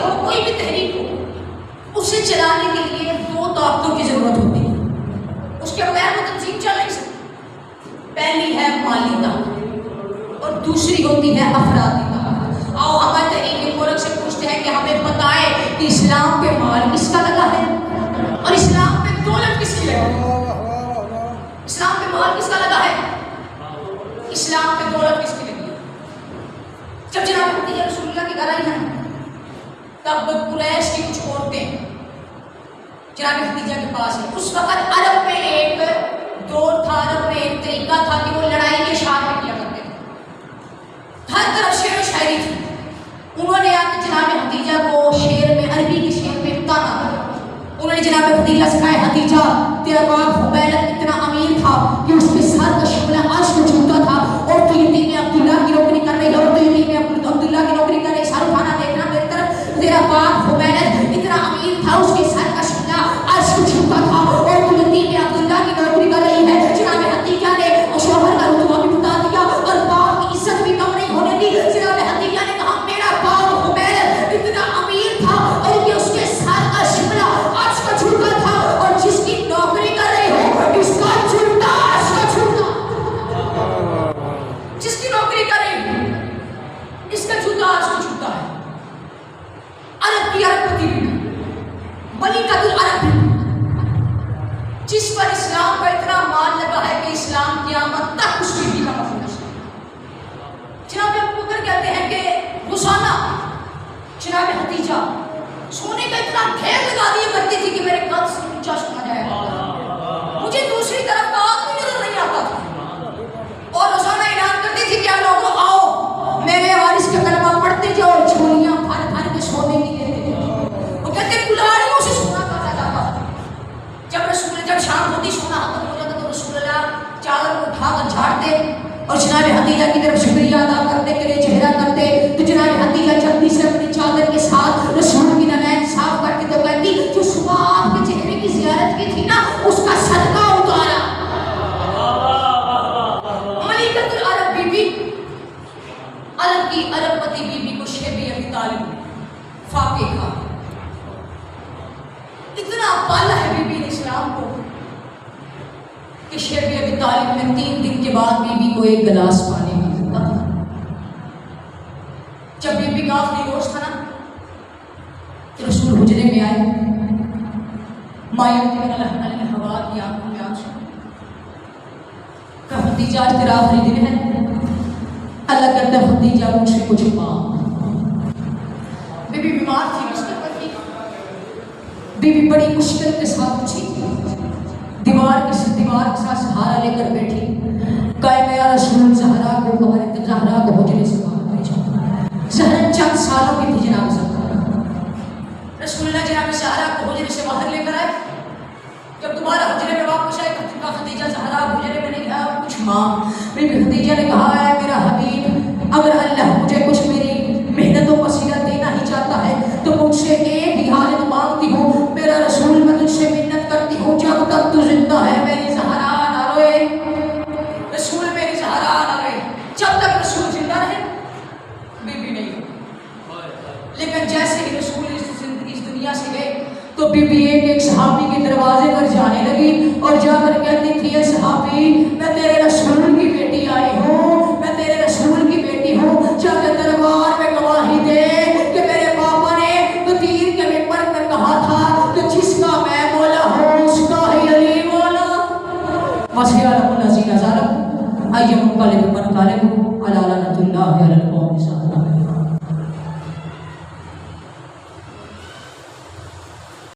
हो, कोई भी तहरीक हो, उसे चलाने के लिए दो ताकतों की जरूरत होती है। उसके बगैर वो तंजीम चल नहीं सकती। पहली है माली ताकत और दूसरी होती है अफरादी ताकत। आओ हमारे तहरीक मुल्क से पूछते हैं कि हमें बताए कि इस्लाम पे माल किसका लगा है और इस्लाम पे दौलत किसकी लगी है। इस्लाम पे माल किसका लगा है, इस्लाम पे दौलत किसकी लगी है। जब जनाब खदीजा रसूलुल्लाह की घर आई हैं तब कुरैश की कुछ औरतें जनाब खदीजा के पास है। उस वक्त अरब में एक दौर था, अरब में एक तरीका था कि वो लड़ाई के इशारे किया करते थे, हर तरफ शेर व शायरी थी। उन्होंने आके जनाब खदीजा को शेर में, अरबी के शेर में ताना दिया। उन्होंने जनाब खदीजा से कहा, खदीजा तेरा बाप हुबैल इतना अमीर था कि उसके सर का शिमला अर्श को छूता था और तू यतीम में अब्दुल्ला की नौकरी कर रही है और तू यतीम में अब्दुल्ला की नौकरी कर रही है। शाहरुख खाना देखना मेरी तरफ। तेरा बाप हुबैल इतना अमीर था, उसके सर का शिमला अर्श को छूता था और तू यतीम में अब्दुल्ला की नौकरी कर रही है। जनाब खदीजा ने शौहर का रुतबा भी बता दिया और बाप की इज्जत भी कम नहीं होने दी। जनाब खदीजा ने कहा, मेरा बाप हुबैल इतना अमीर था और कि उसके सर का शिमला अर्श को छूता था और जिसकी नौकरी कर रही हो इसका छूटा अर्श का छूटा, जिसकी नौकरी कर रही हो इसका छूटा अर्श को छूता है। अरब की अरबपति मलिकातुल अरब जिस पर इस्लाम का इतना मान लगा है कि इस्लाम क़यामत तक उस बीवी का मफहूम है। जनाब अबू बकर कहते हैं कि रोजाना जनाब खदीजा सोने का इतना ढेर लगा दिया करती थी कि मेरे कद से ऊंचा सुना जाएगा, मुझे दूसरी तरफ का आदमी नजर नहीं आता था। और रोजाना ऐलान करती थी, क्या लोगों आओ मेरे वारिस का कलमा पढ़ते जाओ, झोलियां भर भर के सोने की देते थे। वो कहते कुल्हाड़ियों से सोना काटा जाता था। जब शाम होती सोना खत्म हो जाता तो रसूलुल्लाह चादर को उठाकर झाड़ते और जनाब खदीजा की तरफ शुक्रिया अदा करने के लिए चेहरा करते। तो जनाब खदीजा जल्दी से अपनी चादर के साथ रसूल की नैन साफ करके तो कहती, जो सुबह आपके चेहरे की ज़ियारत की थी ना उसका सदका उतारा। मलिकातुल अरब बीबी, अरब की अरबपति बीबी को शेब अबी तालिब फाके खा, इतना पाला है बीबी ने इस्लाम को कि शेब अबी तालिब में 3 दिन के बाद बीबी को एक गिलास पानी मिलता था। जब बीबी का आखिरी रोज था ना तो रसूल हुजरे में आए, मायूब ने हवा की आंखों में आंसू, कहा खदीजा आज तेरा आखिरी दिन है, अल्लाह कहता है खदीजा मुझसे कुछ मांग। बीबी बीमार थी, मुश्किल पर थी, बीबी बड़ी मुश्किल के साथ उठी, दीवार के साथ सहारा लेकर बैठी, कहे मैं रसूल ज़हरा को हुजरे से बाहर भेजा। ज़हरा चंद सालों की थी जनाब सरकार। रसूलुल्लाह जनाब ज़हरा को हुजरे से बाहर लेकर आए। जब दोबारा हुजरे में वापस आए तो खदीजा ज़हरा हुजरे में नहीं गया, कुछ मांग। बीबी खदीजा ने कहा, है मेरा हबीब, अगर अल्लाह मुझे कुछ मेरी मेहनतों का सिला देना ही चाहता है तो मुझसे एक ही हालत मांगती हूँ, मेरा रसूल मैं तुझसे मिन्नत करती हूँ, जब तक तू जिंदा है मेरी ज़हरा ना रोए, रसूल मेरी ज़हरा ना रोए। जब तक रसूल जिंदा रहे बीबी नहीं हो। लेकिन जैसे ही रसूल इस दुनिया से गए तो बीबी एक सहाबी के दरवाजे पर जाने लगी और जाकर कहती थी, सहाबी मैं तेरे रसूल की बेटी आई हूँ, मैं तेरे रसूल की बेटी हूँ, जाकर दरबार में गवाही दे कि मेरे पापा ने तो तीर के मिंबर पर कहा था कि जिसका मैं मौला हूँ उसका ही अली मौला। वसिया